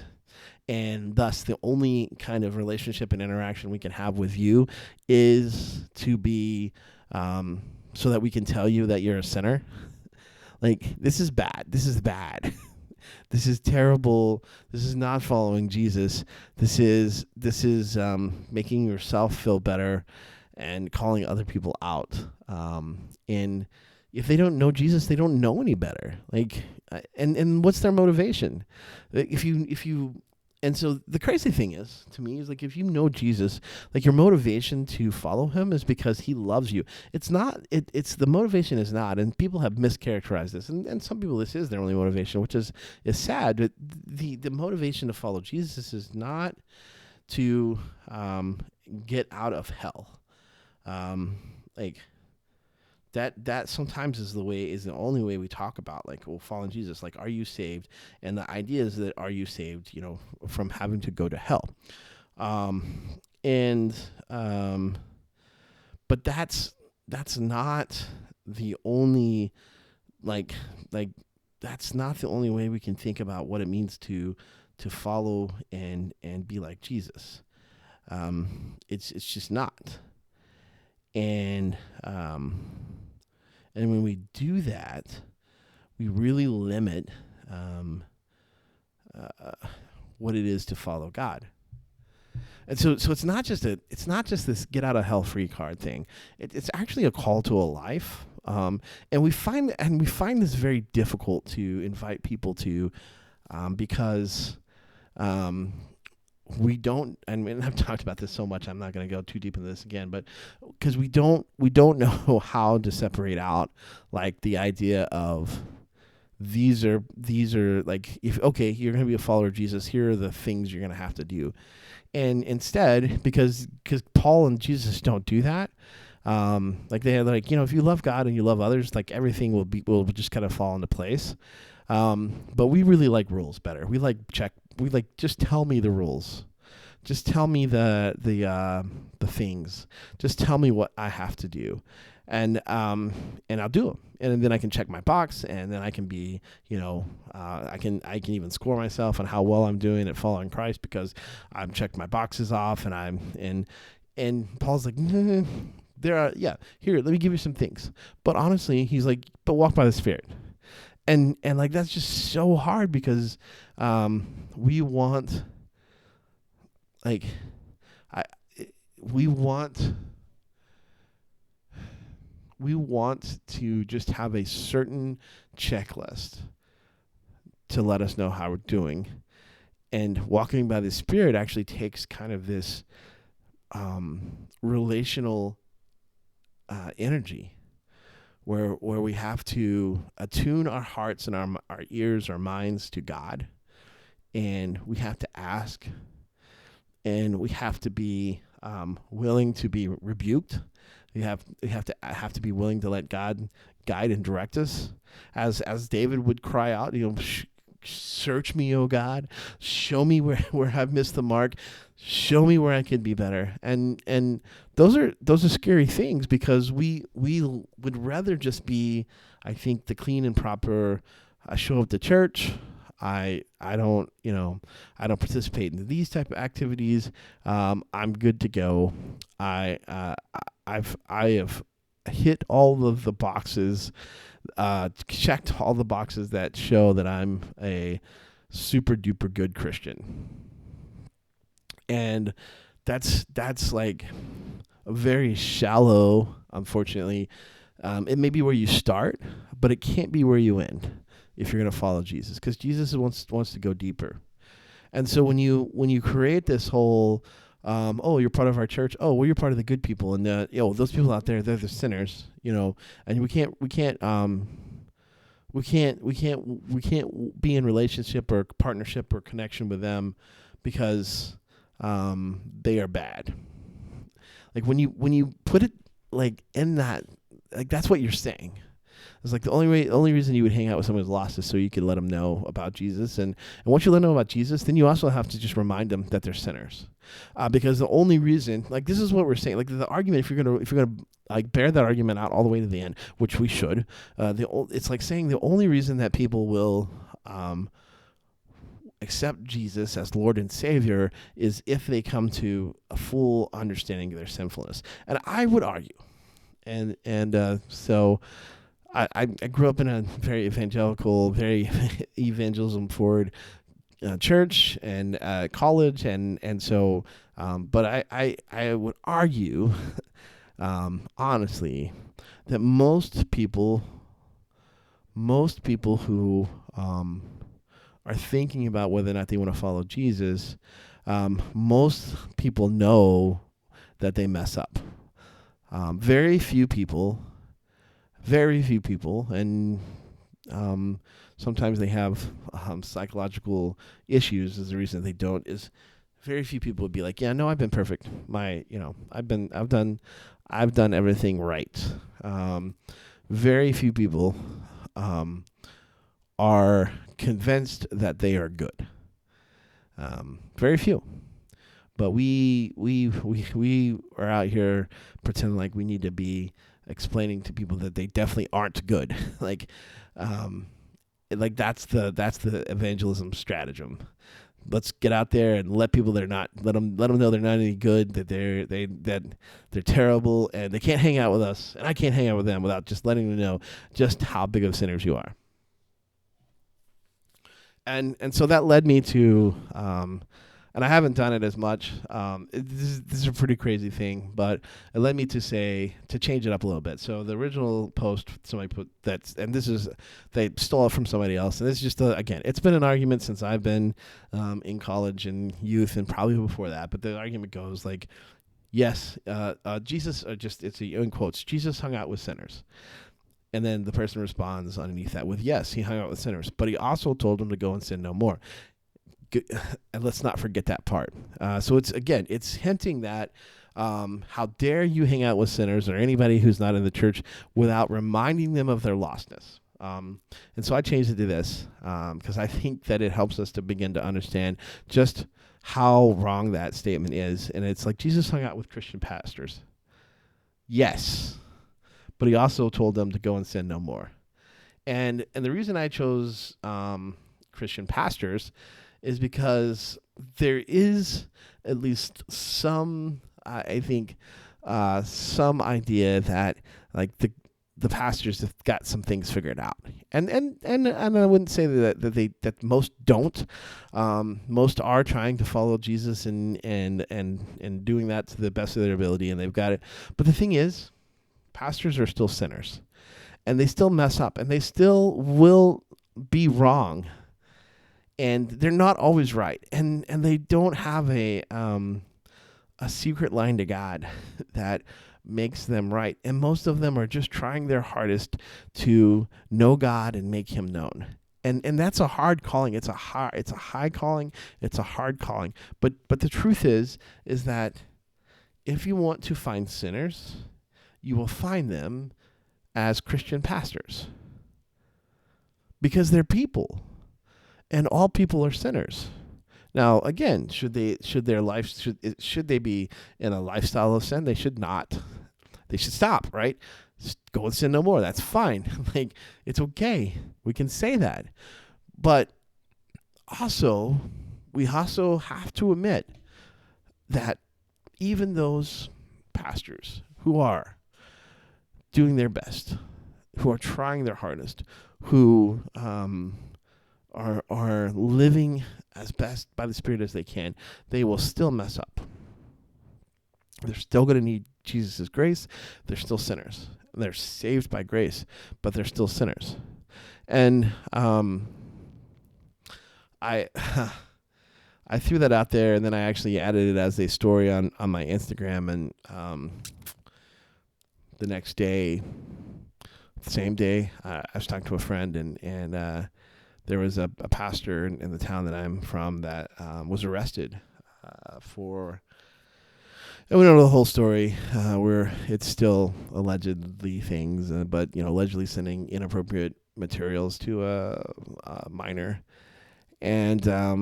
and thus the only kind of relationship and interaction we can have with you is to be so that we can tell you that you're a sinner. Like, this is bad. This is terrible. This is not following Jesus. This is making yourself feel better and calling other people out. And if they don't know Jesus, they don't know any better. Like, and what's their motivation? And so the crazy thing is, to me, is like, if you know Jesus, like, your motivation to follow him is because he loves you. It's not, it's the motivation is not, and people have mischaracterized this, and some people, this is their only motivation, which is sad, but the motivation to follow Jesus is not to get out of hell. Like, that sometimes is the only way we talk about, like, well, following Jesus, like, are you saved? And the idea is that, are you saved, from having to go to hell? But that's not the only, like, that's not the only way we can think about what it means to follow and be like Jesus. It's just not. And when we do that, we really limit what it is to follow God. And so it's not just this get out of hell free card thing. It's actually a call to a life. And we find this very difficult to invite people to, because we don't, and I've talked about this so much, I'm not going to go too deep into this again, but because we don't know how to separate out, like, the idea of these are like, if, okay, you're going to be a follower of Jesus, here are the things you're going to have to do. And instead, because Paul and Jesus don't do that, like, they are like, if you love God and you love others, like, everything will just kind of fall into place. But we really like rules better. We like just tell me the rules. Just tell me the things. Just tell me what I have to do. And I'll do them. And then I can check my box, and then I can be, I can even score myself on how well I'm doing at following Christ, because I've checked my boxes off, and And Paul's like, there are, here, let me give you some things. But honestly, he's like, but walk by the Spirit. And like, that's just so hard because we want, like, I, we want to just have a certain checklist to let us know how we're doing. And walking by the Spirit actually takes kind of this relational energy where we have to attune our hearts and our ears, our minds to God. And we have to ask, and we have to be willing to be rebuked. We have to be willing to let God guide and direct us, as David would cry out, search me, O God, show me where I've missed the mark, show me where I could be better. And those are scary things, because we would rather just be, I think, the clean and proper. I show up to church. I don't participate in these type of activities. I'm good to go. I have hit all of the boxes, checked all the boxes that show that I'm a super duper good Christian. And that's like a very shallow, unfortunately. It may be where you start, but it can't be where you end if you're going to follow Jesus, because Jesus wants to go deeper. And so when you create this whole, you're part of our church. Oh, well, you're part of the good people, and those people out there, they're the sinners, and we can't be in relationship or partnership or connection with them because they are bad. Like when you put it like in that, like that's what you're saying. It's like the only reason you would hang out with someone who's lost is so you could let them know about Jesus. And once you let them know about Jesus, then you also have to just remind them that they're sinners. Because the only reason, like, this is what we're saying, like the argument, if you're gonna like bear that argument out all the way to the end, which we should, it's like saying the only reason that people will accept Jesus as Lord and Savior is if they come to a full understanding of their sinfulness. And I would argue, so I grew up in a very evangelical, very evangelism forward church and college, and so, but I would argue, honestly, that most people who are thinking about whether or not they want to follow Jesus, most people know that they mess up. Very few people, and sometimes they have psychological issues as the reason they don't. Is very few people would be like, yeah, no, I've been perfect. I've done everything right. Very few people are convinced that they are good. Very few. But we are out here pretending like we need to be explaining to people that they definitely aren't good. like that's the evangelism stratagem. Let's get out there and let people let them know they're not any good, that they're terrible, and they can't hang out with us, and I can't hang out with them without just letting them know just how big of sinners you are. And so that led me to, and I haven't done it as much. This is a pretty crazy thing, but it led me to change it up a little bit. So the original post somebody put they stole it from somebody else, and this is just again, it's been an argument since I've been in college and youth, and probably before that. But the argument goes like, yes, Jesus, it's in quotes, Jesus hung out with sinners. And then the person responds underneath that with, yes, he hung out with sinners, but he also told them to go and sin no more. And let's not forget that part. So it's hinting that how dare you hang out with sinners or anybody who's not in the church without reminding them of their lostness. And so I changed it to this because I think that it helps us to begin to understand just how wrong that statement is. And it's like Jesus hung out with Christian pastors. Yes. But he also told them to go and sin no more. And the reason I chose Christian pastors is because there is at least some I think some idea that like the pastors have got some things figured out, and I wouldn't say that most don't. Most are trying to follow Jesus and doing that to the best of their ability, and they've got it. But the thing is, pastors are still sinners, and they still mess up, and they still will be wrong, and they're not always right, and they don't have a secret line to God that makes them right. And most of them are just trying their hardest to know God and make him known. And that's a hard calling. It's a high calling. It's a hard calling. But the truth is that if you want to find sinners, you will find them as Christian pastors. Because they're people. And all people are sinners. Now, again, should they be in a lifestyle of sin? They should not. They should stop, right? Just go and sin no more. That's fine. Like, it's okay. We can say that. But also, we also have to admit that even those pastors who are doing their best, who are trying their hardest, who are living as best by the Spirit as they can, they will still mess up. They're still going to need Jesus' grace. They're still sinners. They're saved by grace, but they're still sinners. And I I threw that out there, and then I actually added it as a story on my Instagram. And the next day, same day, I was talking to a friend, and there was a pastor in the town that I'm from that was arrested for. And we don't know the whole story. Where it's still allegedly things, but allegedly sending inappropriate materials to a minor, and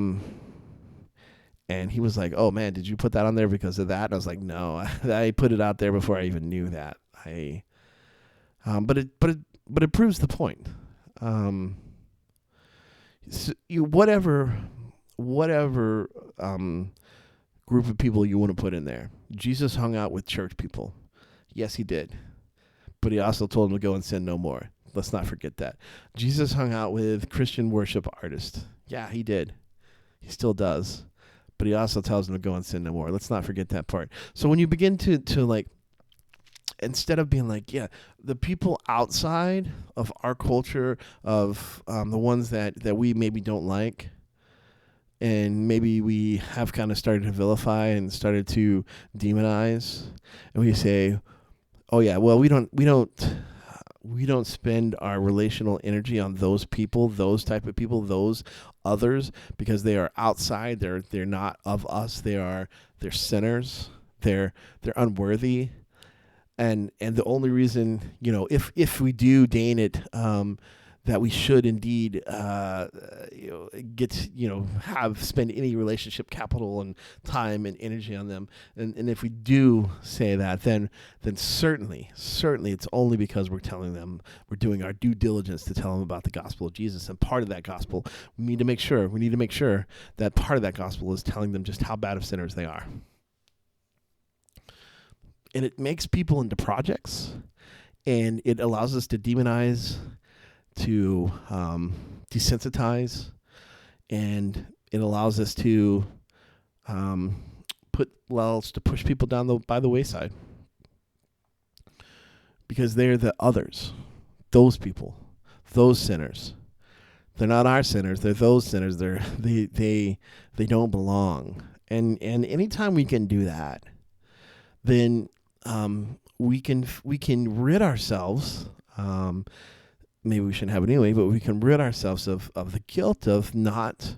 he was like, "Oh man, did you put that on there because of that?" And I was like, "No, I put it out there before I even knew that." But it proves the point. So whatever group of people you want to put in there. Jesus hung out with church people. Yes, he did. But he also told them to go and sin no more. Let's not forget that. Jesus hung out with Christian worship artists. Yeah, he did. He still does. But he also tells them to go and sin no more. Let's not forget that part. So when you begin to like, instead of being like, yeah, the people outside of our culture, of the ones that we maybe don't like, and maybe we have kind of started to vilify and started to demonize, and we say, oh yeah, well we don't spend our relational energy on those people, those type of people, those others, because they are outside. They're not of us. They're sinners. They're unworthy. And the only reason, if we do deign it, that we should indeed spend any relationship capital and time and energy on them, and if we do say that, then certainly it's only because we're telling them, we're doing our due diligence to tell them about the gospel of Jesus. And part of that gospel, we need to make sure that part of that gospel is telling them just how bad of sinners they are. And it makes people into projects, and it allows us to demonize, to desensitize, and it allows us to push people down by the wayside, because they're the others, those people, those sinners. They're not our sinners. They're those sinners. They don't belong. And anytime we can do that, then we can rid ourselves. Maybe we shouldn't have it anyway, but we can rid ourselves of the guilt of not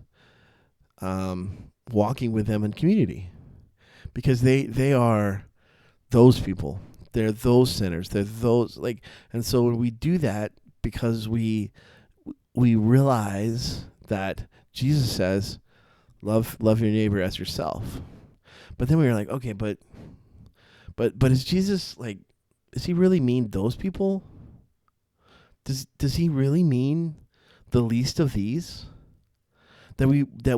walking with them in community, because they are those people. They're those sinners. They're those and so when we do that, because we realize that Jesus says, love your neighbor as yourself. But then we were like, okay, but is Jesus does he really mean those people? Does he really mean the least of these? That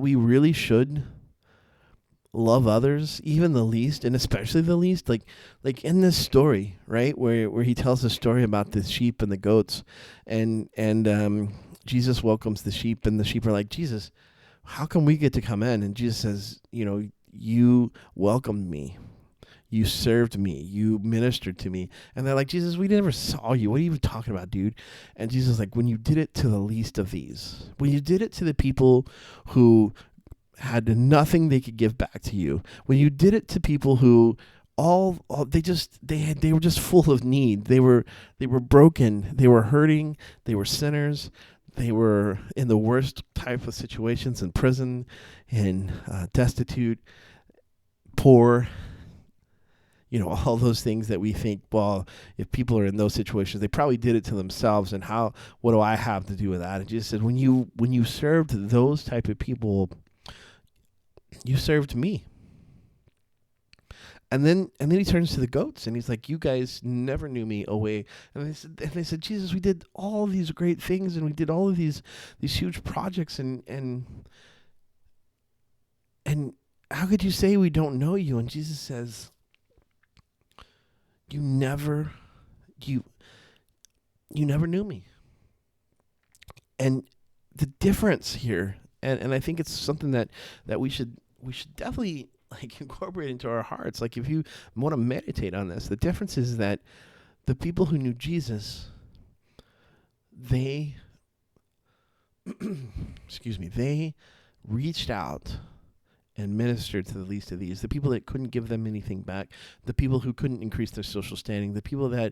we really should love others, even the least, and especially the least. Like in this story, right, where he tells a story about the sheep and the goats, and Jesus welcomes the sheep, and the sheep are like, Jesus, how come we get to come in? And Jesus says, you welcomed me. You served me. You ministered to me. And they're like, Jesus, we never saw you. What are you even talking about, dude? And Jesus is like, when you did it to the least of these, when you did it to the people who had nothing they could give back to you, when you did it to people who they were just full of need. They were broken. They were hurting. They were sinners. They were in the worst type of situations, in prison, in destitute, poor, all those things that we think, well, if people are in those situations, they probably did it to themselves, and what do I have to do with that? And Jesus said, when you served those type of people, you served me. And then he turns to the goats and he's like, you guys never knew me away. And they said, Jesus, we did all these great things and we did all of these huge projects and how could you say we don't know you? And Jesus says, you never knew me. And the difference here, and I think it's something that we should definitely incorporate into our hearts. Like, if you want to meditate on this, the difference is that the people who knew Jesus, they they reached out and ministered to the least of these, the people that couldn't give them anything back, the people who couldn't increase their social standing, the people that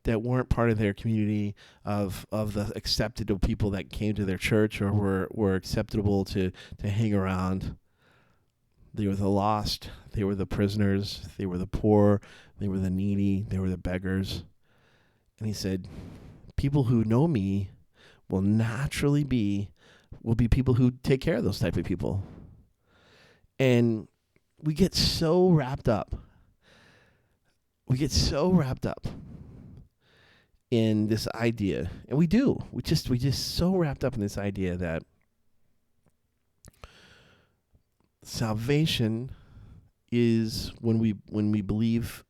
weren't part of their community of the acceptable people that came to their church or were acceptable to hang around. They were the lost, they were the prisoners, they were the poor, they were the needy, they were the beggars. And he said, people who know me will be people who take care of those type of people. And we get so wrapped up. In this idea, and we just so wrapped up in this idea that salvation is when we believe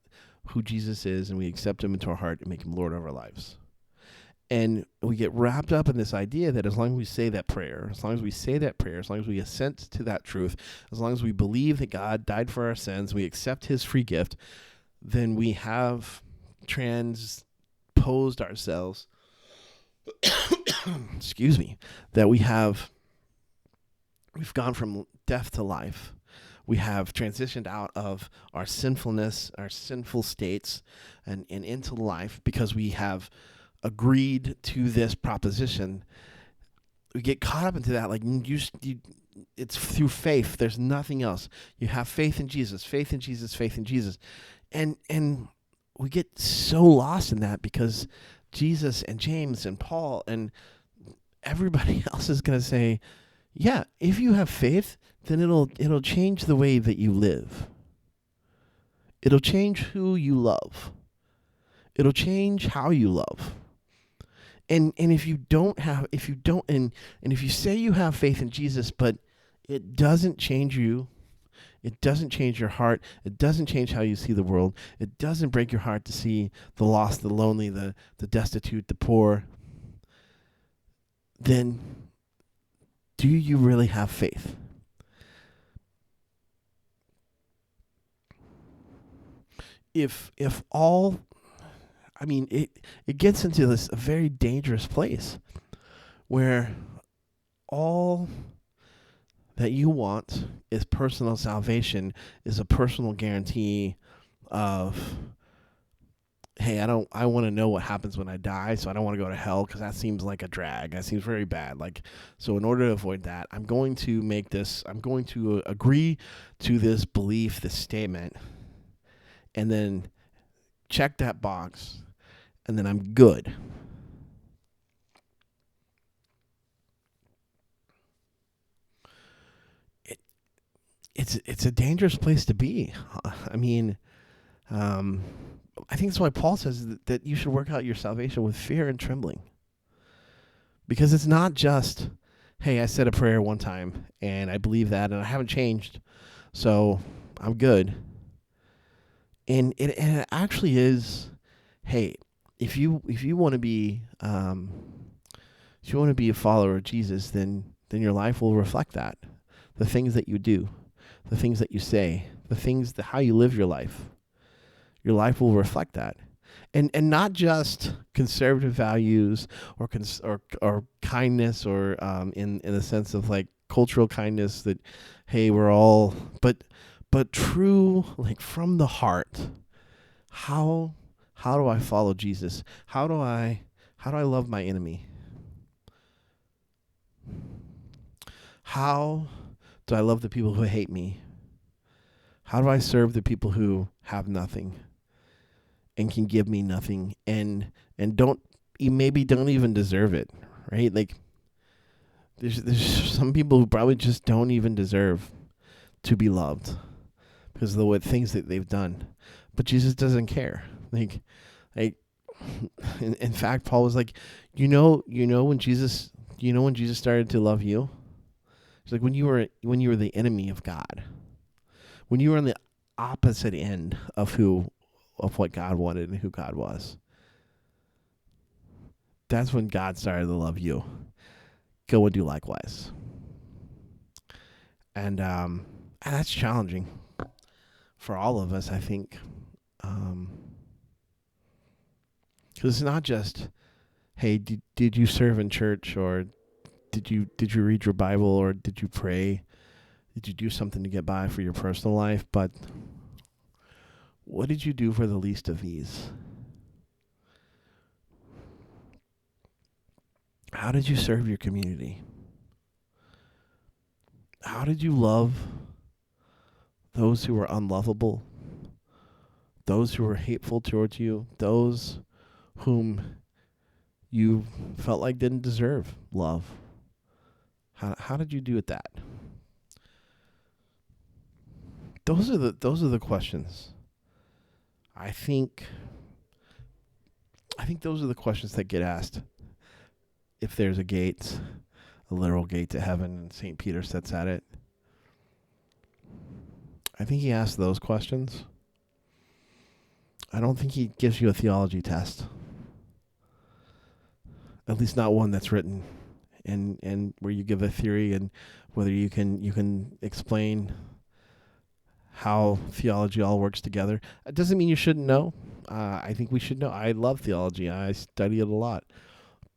who Jesus is and we accept him into our heart and make him Lord of our lives. And we get wrapped up in this idea that as long as we say that prayer, as long as we assent to that truth, as long as we believe that God died for our sins, we accept his free gift, then we have transposed ourselves, that we've gone from death to life. We have transitioned out of our sinfulness, our sinful states, and into life because we have agreed to this proposition. We get caught up into that, it's through faith. There's nothing else. You have faith in Jesus, and we get so lost in that because Jesus and James and Paul and everybody else is going to say, yeah, if you have faith, then it'll change the way that you live. It'll change who you love. It'll change how you love. And if you say you have faith in Jesus, but it doesn't change you, it doesn't change your heart, it doesn't change how you see the world, it doesn't break your heart to see the lost, the lonely, the destitute, the poor, then do you really have faith? It gets into this a very dangerous place where all that you want is personal salvation, is a personal guarantee of, hey, I want to know what happens when I die, so I don't want to go to hell because that seems like a drag. That seems very bad. So in order to avoid that, I'm going to agree to this belief, this statement, and then check that box, and then I'm good. It's a dangerous place to be. I think that's why Paul says that you should work out your salvation with fear and trembling. Because it's not just, hey, I said a prayer one time and I believe that and I haven't changed. so I'm good. And it actually is. Hey, if you want to be if you want to be a follower of Jesus, then your life will reflect that. The things that you do, the things that you say, the things that how you live your life will reflect that. And not just conservative values or kindness or in the sense of like cultural kindness that hey we're all but true like from the heart. How how do I follow Jesus? How do I love my enemy? How do I love the people who hate me? How do I serve the people who have nothing and can give me nothing and don't maybe don't even deserve it, right? Like there's some people who probably just don't even deserve to be loved because of the things that they've done. But Jesus doesn't care. Like in fact, Paul was like, when Jesus started to love you. It's like when you were the enemy of God, when you were on the opposite end of what God wanted and who God was. That's when God started to love you. Go and do likewise. And that's challenging for all of us, I think, because it's not just, hey, did you serve in church, or did you read your Bible, or did you pray? Did you do something to get by for your personal life? But what did you do for the least of these? How did you serve your community? How did you love those who were unlovable? Those who were hateful towards you? Those whom you felt like didn't deserve love? How did you do with that? Those are the questions. I think those are the questions that get asked if there's a gate, a literal gate to heaven, and St. Peter sits at it. I think he asks those questions. I don't think he gives you a theology test. At least not one that's written and where you give a theory and whether you can explain how theology all works together. It doesn't mean you shouldn't know. I think we should know. I love theology. I study it a lot.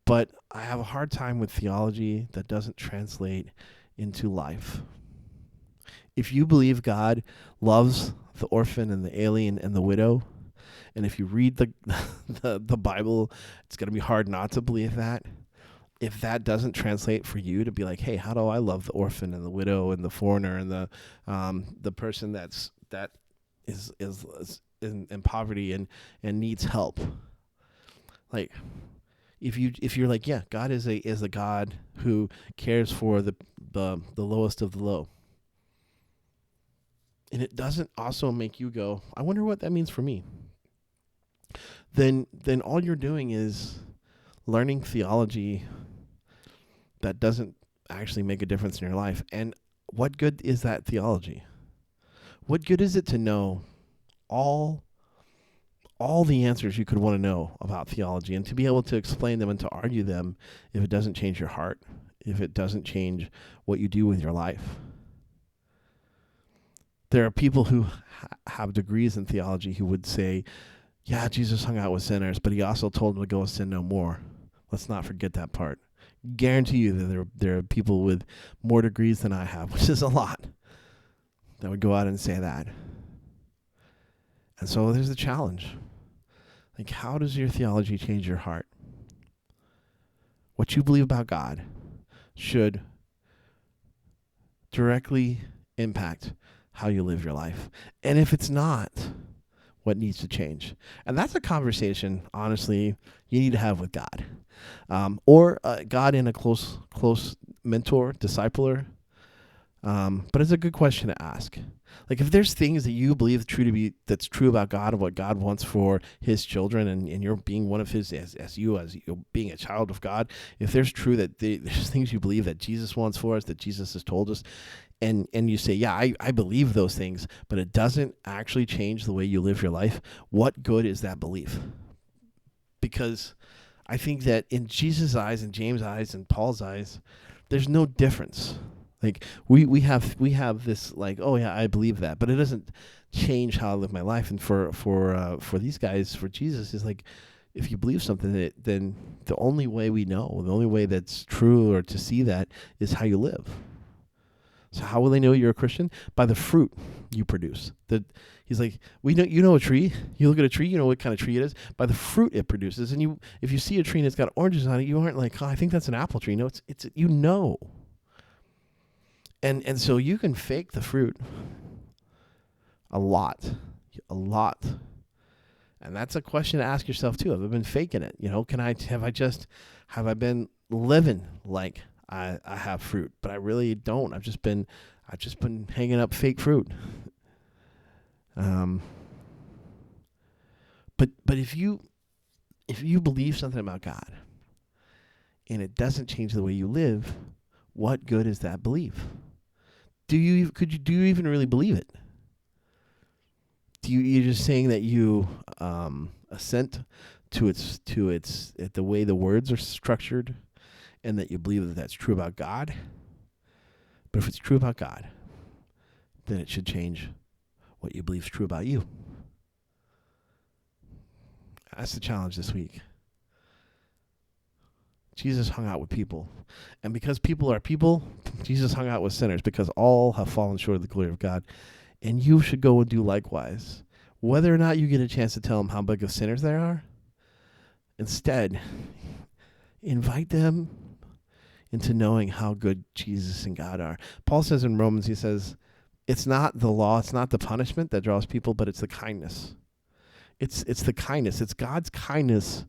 But I have a hard time with theology that doesn't translate into life. If you believe God loves the orphan and the alien and the widow, and if you read the Bible, it's going to be hard not to believe that. If that doesn't translate for you to be like, hey, how do I love the orphan and the widow and the foreigner and the person that is in poverty and needs help, like if you're like, yeah, God is a God who cares for the lowest of the low, and it doesn't also make you go, I wonder what that means for me. Then all you're doing is learning theology that doesn't actually make a difference in your life. And what good is that theology? What good is it to know all the answers you could want to know about theology and to be able to explain them and to argue them if it doesn't change your heart, if it doesn't change what you do with your life? There are people who have degrees in theology who would say, yeah, Jesus hung out with sinners, but he also told them to go and sin no more. Let's not forget that part. Guarantee you that there are people with more degrees than I have, which is a lot, that would go out and say that. And so there's the challenge. Like, how does your theology change your heart? What you believe about God should directly impact how you live your life. And if it's not, what needs to change? And that's a conversation, honestly, you need to have with God. Or God in a close mentor, discipler. But it's a good question to ask. Like, if there's things that you believe that's true about God and what God wants for his children, and you're being one of his, as you being a child of God, if there's true that there's things you believe that Jesus wants for us, that Jesus has told us, and you say, yeah, I believe those things, but it doesn't actually change the way you live your life, what good is that belief? Because I think that in Jesus' eyes and James' eyes and Paul's eyes, there's no difference. Like we have this like, oh yeah, I believe that, but it doesn't change how I live my life. And for these guys, for Jesus, is like, if you believe something, then the only way we know, the only way that's true or to see that is how you live. So how will they know you're a Christian? By the fruit you produce. He's like, you know a tree. You look at a tree, you know what kind of tree it is by the fruit it produces. And if you see a tree and it's got oranges on it, you aren't like, oh, I think that's an apple tree. No, it's you know. And so you can fake the fruit a lot. And that's a question to ask yourself too. Have I been faking it? Have I been living like I have fruit, but I really don't. I've just been hanging up fake fruit. But if you believe something about God and it doesn't change the way you live, what good is that belief? Do you even really believe it? You're just saying that you assent to the way the words are structured, and that you believe that that's true about God. But if it's true about God, then it should change what you believe is true about you. That's the challenge this week. Jesus hung out with people. And because people are people, Jesus hung out with sinners, because all have fallen short of the glory of God. And you should go and do likewise. Whether or not you get a chance to tell them how big of sinners they are, instead, invite them into knowing how good Jesus and God are. Paul says in Romans, he says, it's not the law, it's not the punishment that draws people, but it's the kindness. It's the kindness. It's God's kindness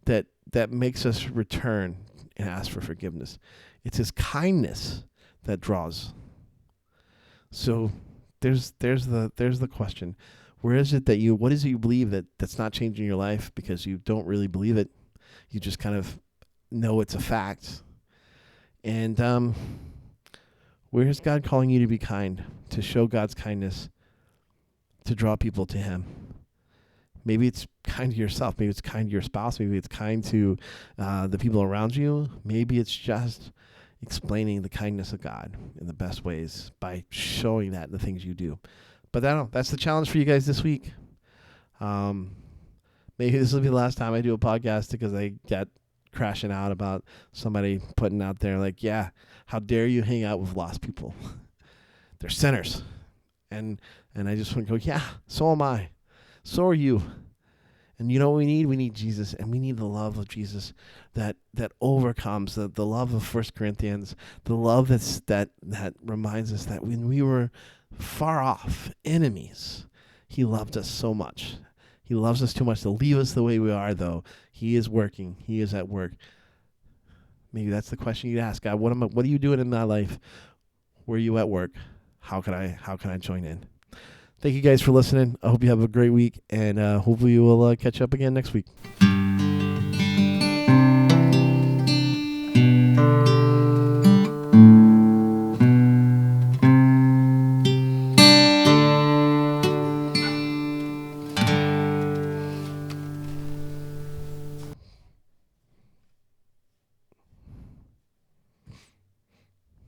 that makes us return and ask for forgiveness. It's his kindness that draws. So there's the question. What is it you believe that's not changing your life because you don't really believe it? You just kind of know it's a fact. And where is God calling you to be kind, to show God's kindness, to draw people to him? Maybe it's kind to yourself. Maybe it's kind to your spouse. Maybe it's kind to the people around you. Maybe it's just explaining the kindness of God in the best ways by showing that in the things you do. But that's the challenge for you guys this week. Maybe this will be the last time I do a podcast, because I get crashing out about somebody putting out there like, yeah, how dare you hang out with lost people? They're sinners. And I just want to go, yeah, so am I. So are you. And you know what we need? We need Jesus, and we need the love of Jesus that overcomes the love of 1 Corinthians, the love that reminds us that when we were far off, enemies, he loved us so much. He loves us too much to leave us the way we are, though. He is working. He is at work. Maybe that's the question you'd ask God. What are you doing in my life? Where are you at work? How can I join in? Thank you guys for listening. I hope you have a great week, and hopefully we'll catch up again next week.